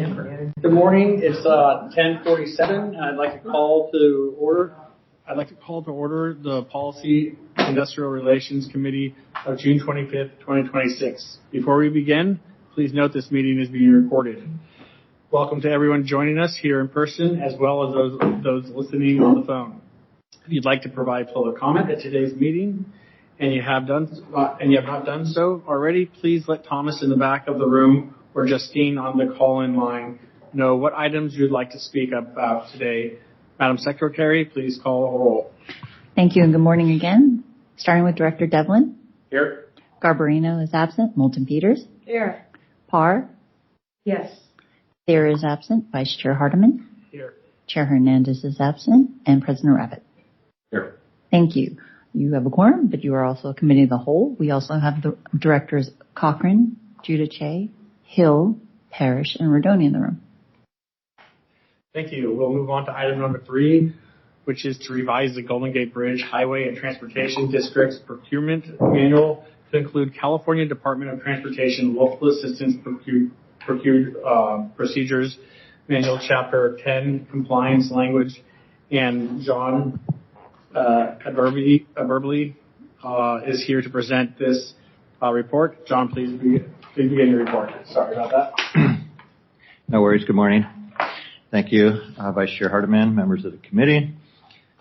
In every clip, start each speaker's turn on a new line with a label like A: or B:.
A: Good morning. It's 10:47. I'd like to call to order the Policy Industrial Relations Committee of June 25th, 2026. Before we begin, please note this meeting is being recorded. Welcome to everyone joining us here in person, as well as those listening on the phone. If you'd like to provide public comment at today's meeting, and you have not done so already, please let Thomas in the back of the room or Justine on the call-in line know what items you'd like to speak about today. Madam Secretary, please call a roll.
B: Thank you and good morning again. Starting with Director Devlin.
A: Here.
B: Garbarino is absent. Moulton Peters.
C: Here.
B: Parr.
C: Yes.
B: Thayer is absent. Vice Chair Hardiman.
A: Here.
B: Chair Hernandez is absent. And President Rabbit.
A: Here.
B: Thank you. You have a quorum, but you are also a committee of the whole. We also have the directors Cochran, Giudice, Hill, Parrish, and Rodoni in the room.
A: Thank you. We'll move on to item number 3, which is to revise the Golden Gate Bridge Highway and Transportation District's procurement manual to include California Department of Transportation Local Assistance Procedures Manual, Chapter 10, Compliance Language, and John Aberbly is here to present this report. John, please begin your report. Sorry about that.
D: No worries. Good morning. Thank you, Vice Chair Hardiman, members of the committee.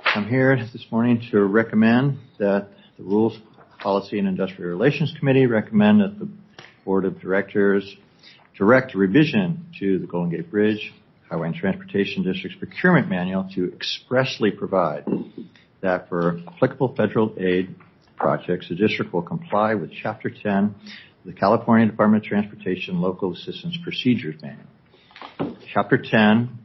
D: I'm here this morning to recommend that the Rules, Policy, and Industrial Relations Committee recommend that the Board of Directors direct a revision to the Golden Gate Bridge Highway and Transportation District's procurement manual to expressly provide that for applicable federal aid projects, the district will comply with Chapter 10 of the California Department of Transportation Local Assistance Procedures Manual. Chapter 10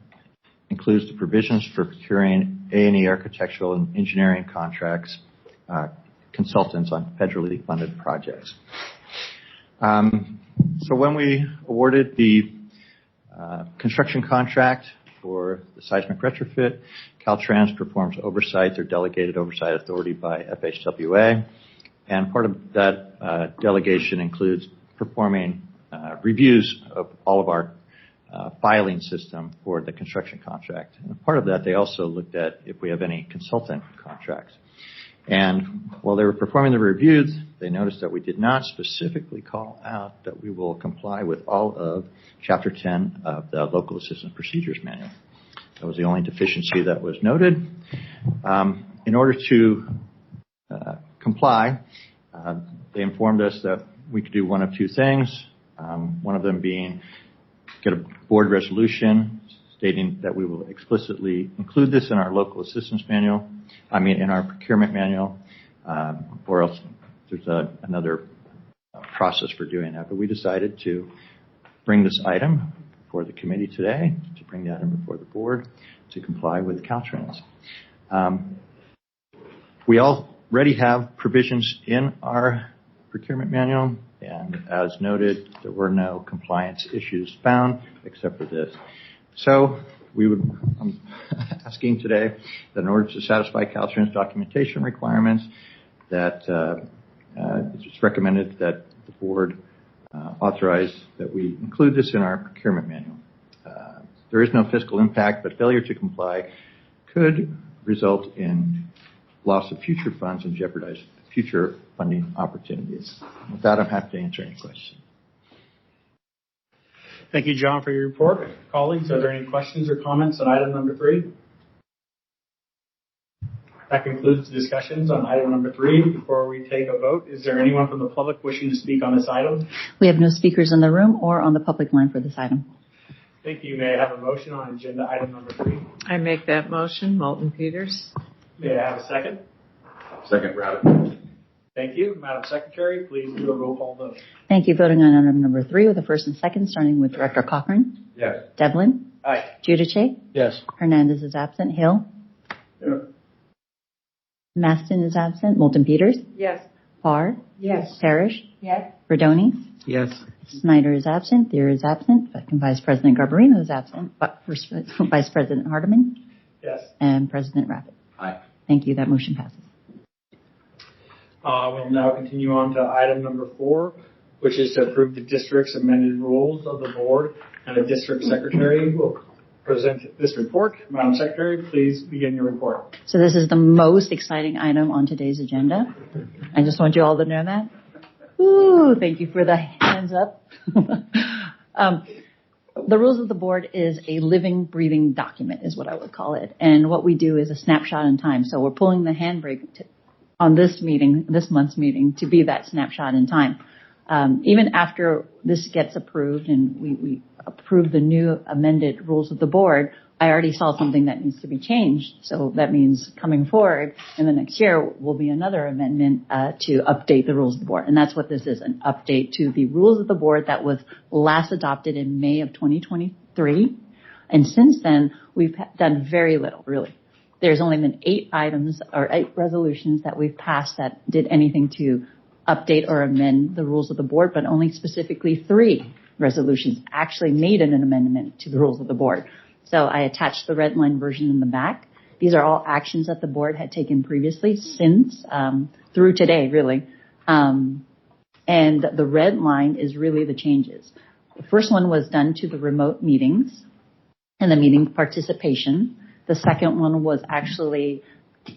D: includes the provisions for procuring A&E architectural and engineering contracts, consultants on federally funded projects. So when we awarded the construction contract for the seismic retrofit, Caltrans performs oversight or delegated oversight authority by FHWA, and part of that delegation includes performing reviews of all of our filing system for the construction contract. And part of that, they also looked at if we have any consultant contracts. And while they were performing the reviews, they noticed that we did not specifically call out that we will comply with all of Chapter 10 of the Local Assistance Procedures Manual. That was the only deficiency that was noted. In order to comply, they informed us that we could do one of two things. One of them being get a board resolution stating that we will explicitly include this in our local assistance manual, in our procurement manual, or else there's another process for doing that. But we decided to bring this item before the committee today, to bring the item before the board to comply with Caltrans. We already have provisions in our procurement manual, and as noted, there were no compliance issues found except for this. So I'm asking today that in order to satisfy Caltrans documentation requirements, that it's recommended that the board authorize that we include this in our procurement manual. There is no fiscal impact, but failure to comply could result in loss of future funds and jeopardize future funding opportunities. With that, I'm happy to answer any questions.
A: Thank you, John, for your report. Colleagues, are there any questions or comments on item number 3? That concludes the discussions on item number 3. Before we take a vote, is there anyone from the public wishing to speak on this item?
B: We have no speakers in the room or on the public line for this item.
A: Thank you. May I have a motion on agenda item number 3?
C: I make that motion. Moulton Peters.
A: May I have a second?
E: Second, Rabbit.
A: Thank you. Madam Secretary, please do a roll call vote.
B: Thank you. Voting on item number 3 with the first and second, starting with Director Cochran.
E: Yes.
B: Devlin.
A: Aye.
B: Giudice.
E: Yes.
B: Hernandez is absent. Hill.
A: Yeah.
B: Maston is absent. Moulton Peters.
C: Yes.
B: Parr.
C: Yes.
B: Parrish.
C: Yes.
B: Rodoni.
E: Yes.
B: Snyder is absent. Thayer is absent. Vice President Garbarino is absent. Vice President Hardiman.
A: Yes.
B: And President Rabbit.
E: Aye.
B: Thank you. That motion passes.
A: We'll now continue on to item number 4, which is to approve the district's amended rules of the board, and the district secretary will present this report. Madam Secretary, please begin your report.
B: So this is the most exciting item on today's agenda. I just want you all to know that. Ooh, thank you for the hands up. The rules of the board is a living, breathing document is what I would call it. And what we do is a snapshot in time. So we're pulling the handbrake on this month's meeting, to be that snapshot in time. Even after this gets approved and we approve the new amended rules of the board, I already saw something that needs to be changed. So that means coming forward in the next year will be another amendment to update the rules of the board. And that's what this is, an update to the rules of the board that was last adopted in May of 2023. And since then, we've done very little, really. There's only been 8 resolutions that we've passed that did anything to update or amend the rules of the board, but only specifically 3 resolutions actually made an amendment to the rules of the board. So I attached the red line version in the back. These are all actions that the board had taken previously since through today, really. And the red line is really the changes. The first one was done to the remote meetings and the meeting participation. The second one was actually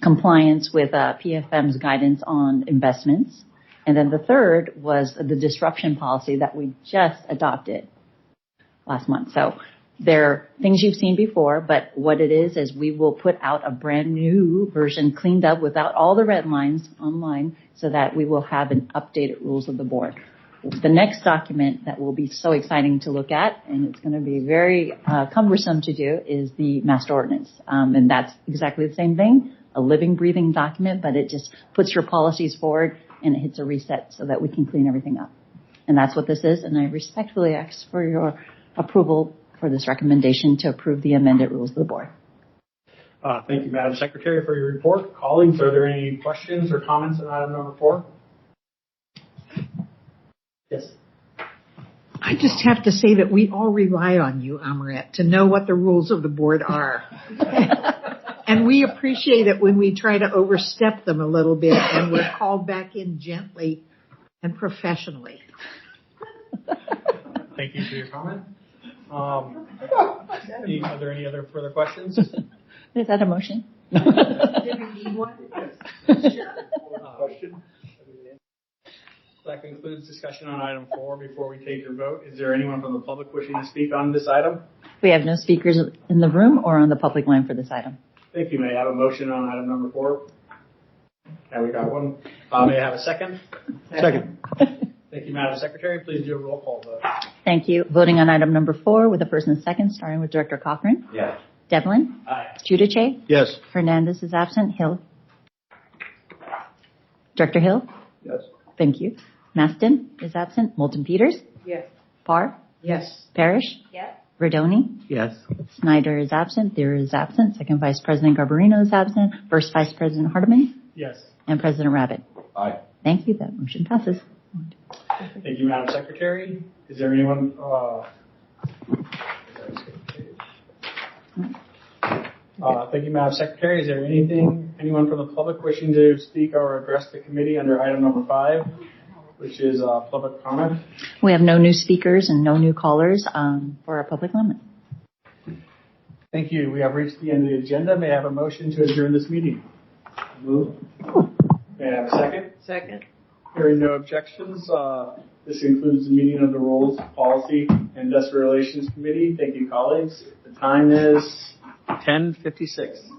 B: compliance with PFM's guidance on investments. And then the third was the disruption policy that we just adopted last month. So they're things you've seen before, but what it is we will put out a brand new version cleaned up without all the red lines online so that we will have an updated rules of the board. The next document that will be so exciting to look at, and it's going to be very cumbersome to do, is the master ordinance. And that's exactly the same thing, a living, breathing document, but it just puts your policies forward and it hits a reset so that we can clean everything up. And that's what this is, and I respectfully ask for your approval for this recommendation to approve the amended rules of the board.
A: Thank you, Madam Secretary, for your report. Colleagues, are there any questions or comments on item number 4? Yes.
C: I just have to say that we all rely on you, Amaret, to know what the rules of the board are. And we appreciate it when we try to overstep them a little bit and we're called back in gently and professionally.
A: Thank you for your comment. Are there any other further questions?
B: Is that a motion?
A: Question? That concludes discussion on item 4. Before we take your vote, is there anyone from the public wishing to speak on this item?
B: We have no speakers in the room or on the public line for this item.
A: Thank you. May I have a motion on item number 4? Yeah, we got one. May I have a second?
D: Second.
A: Thank you, Madam Secretary. Please do a roll call vote.
B: Thank you. Voting on item number 4 with the first and second, starting with Director Cochran.
E: Yes.
B: Devlin.
A: Aye.
B: Giudice.
D: Yes.
B: Hernandez is absent. Hill. Director Hill.
E: Yes.
B: Thank you. Maston is absent. Moulton Peters.
C: Yes.
B: Parr.
C: Yes.
B: Parrish.
C: Yes.
B: Redoni.
D: Yes.
B: Snyder is absent. There is absent. Second Vice President Garbarino is absent. First Vice President Hardeman.
A: Yes.
B: And President Rabbit.
E: Aye.
B: Thank you. That motion passes.
A: Thank you, Madam Secretary. Is there anyone? Thank you, Madam Secretary. Is there anyone from the public wishing to speak or address the committee under item number 5, which is public comment?
B: We have no new speakers and no new callers for our public comment.
A: Thank you. We have reached the end of the agenda. May I have a motion to adjourn this meeting? Move. May I have a second?
C: Second.
A: Hearing no objections, this concludes the meeting of the Rules, Policy, and Industrial Relations Committee. Thank you, colleagues. The time is 10:56.